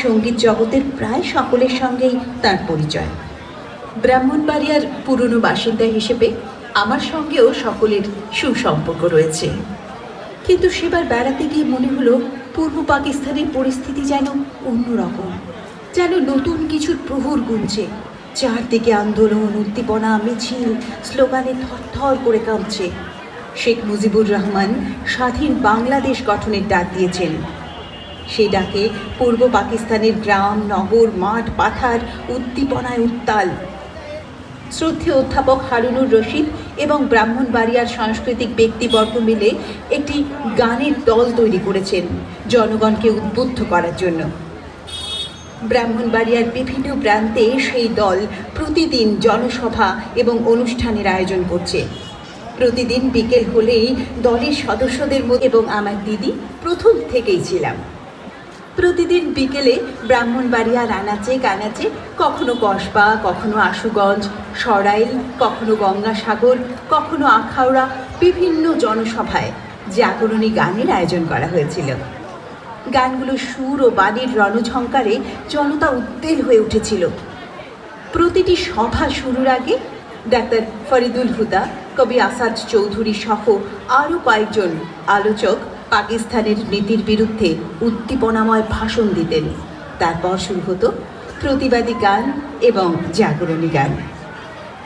সঙ্গীত জগতের প্রায় সকলের সঙ্গেই তার পরিচয়। ব্রাহ্মণবাড়িয়ার পুরনো বাসিন্দা হিসেবে আমার সঙ্গেও সকলের সুসম্পর্ক রয়েছে। কিন্তু সেবার বেড়াতে গিয়ে মনে হলো পূর্ব পাকিস্তানের পরিস্থিতি যেন অন্যরকম, যেন নতুন কিছুর প্রহর গুনছে। চারদিকে আন্দোলন, উদ্দীপনা, মিছিল, স্লোগানে থরথর করে কাঁপছে। শেখ মুজিবুর রহমান স্বাধীন বাংলাদেশ গঠনের ডাক দিয়েছেন। সেই ডাকে পূর্ব পাকিস্তানের গ্রাম, নগর, মাঠ, পাথার উদ্দীপনায় উত্তাল। শ্রদ্ধেয় অধ্যাপক হারুনুর রশিদ এবং ব্রাহ্মণবাড়িয়ার সাংস্কৃতিক ব্যক্তিবর্গ মিলে একটি গানের দল তৈরি করেছেন জনগণকে উদ্বুদ্ধ করার জন্য। ব্রাহ্মণবাড়িয়ার বিভিন্ন প্রান্তে সেই দল প্রতিদিন জনসভা এবং অনুষ্ঠানের আয়োজন করছে। প্রতিদিন বিকেল হলেই দলের সদস্যদের মধ্যে এবং আমার দিদি প্রথম থেকেই ছিলাম। প্রতিদিন বিকেলে ব্রাহ্মণবাড়িয়ার আনাচে কানাচে, কখনো কসবা, কখনো আশুগঞ্জ, সরাইল, কখনো গঙ্গাসাগর, কখনো আখাউড়া, বিভিন্ন জনসভায় জাগরণী গানের আয়োজন করা হয়েছিল। গানগুলো সুর ও বাণীর রণঝঙ্কারে জনতা উদ্বেল হয়ে উঠেছিল। প্রতিটি সভা শুরুর আগে ডাক্তার ফরিদুল হুদা, কবি আসাদ চৌধুরী সহ আরও কয়েকজন আলোচক পাকিস্তানের নীতির বিরুদ্ধে উদ্দীপনাময় ভাষণ দিতেন। তারপর শুরু হতো প্রতিবাদী গান এবং জাগরণী গান।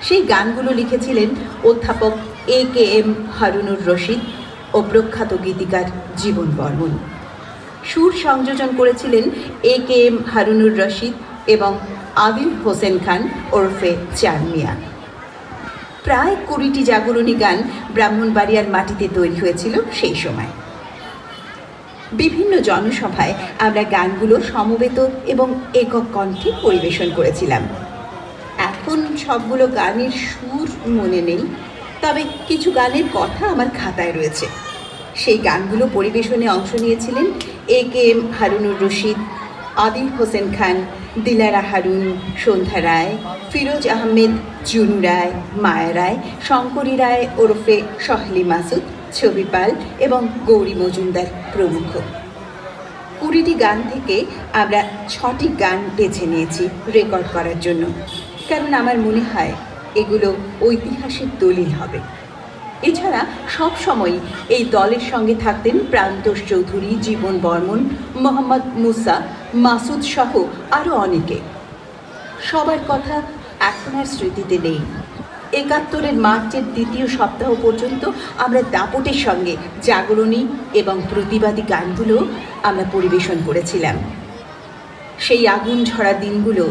সেই গানগুলো লিখেছিলেন অধ্যাপক AKM হারুনুর রশিদ ও প্রখ্যাত গীতিকার জীবন বর্মন। সুর সংযোজন করেছিলেন AKM হারুনুর রশিদ এবং আদিল হোসেন খান ওরফে চান মিয়া। প্রায় 20টি জাগরণী গান ব্রাহ্মণবাড়িয়ার মাটিতে তৈরি হয়েছিল সেই সময়। বিভিন্ন জনসভায় আমরা গানগুলো সমবেত এবং একক কণ্ঠে পরিবেশন করেছিলাম। এখন সবগুলো গানের সুর মনে নেই, তবে কিছু গানের কথা আমার খাতায় রয়েছে। সেই গানগুলো পরিবেশনে অংশ নিয়েছিলেন AKM হারুনুর রশিদ, আদিল হোসেন খান, দিলারা হারুন, সন্ধ্যা রায়, ফিরোজ আহমেদ, জুনু রায়, মায়া রায়, শঙ্করী রায় ওরফে সহলি মাসুদ, ছবি পাল এবং গৌরী মজুমদার প্রমুখ। 20টি গান থেকে আমরা 6টি গান বেছে নিয়েছি রেকর্ড করার জন্য, কারণ আমার মনে হয় এগুলো ঐতিহাসিক দলিল হবে। এছাড়া সবসময় এই দলের সঙ্গে থাকতেন প্রান্তোষ চৌধুরী, জীবন বর্মন, মোহাম্মদ মুসা, মাসুদ সহ আরও অনেকে। সবার কথা এখন আর স্মৃতিতে নেই। 71-এর মার্চের দ্বিতীয় সপ্তাহ পর্যন্ত আমরা দাপটের সঙ্গে জাগরণী এবং প্রতিবাদী গানগুলো আমরা পরিবেশন করেছিলাম। সেই আগুন ঝরা দিনগুলো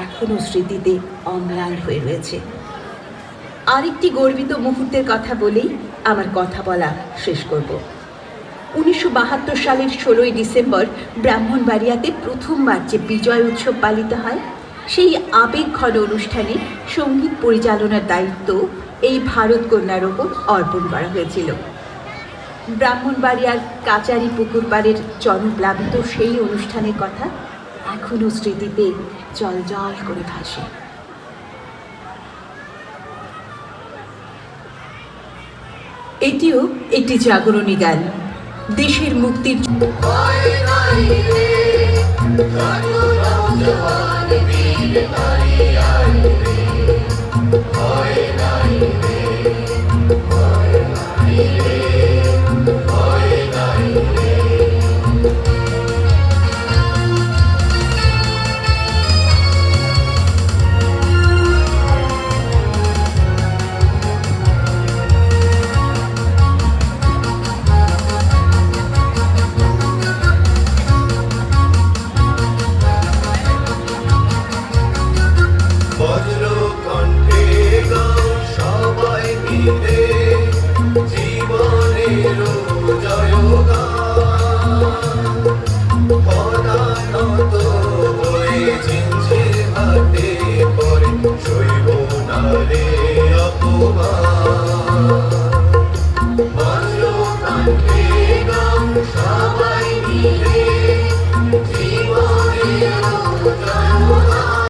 এখনও স্মৃতিতে অম্লান হয়ে রয়েছে। আরেকটি গর্বিত মুহূর্তের কথা বলেই আমার কথা বলা শেষ করব। 1972 সালের 16ই ডিসেম্বর ব্রাহ্মণবাড়িয়াতে প্রথমবার যে বিজয় উৎসব পালিত হয়, সেই আবেগঘন অনুষ্ঠানে সঙ্গীত পরিচালনার দায়িত্ব এই ভারত কন্যার ওপর অর্পণ করা হয়েছিল। ব্রাহ্মণবাড়িয়ার কাচারি পুকুর পাড়ের জনপ্লাবিত সেই অনুষ্ঠানের কথা এখনও স্মৃতিতে জলজল করে ভাসে। এটিও একটি জাগরণী গান, দেশের মুক্তির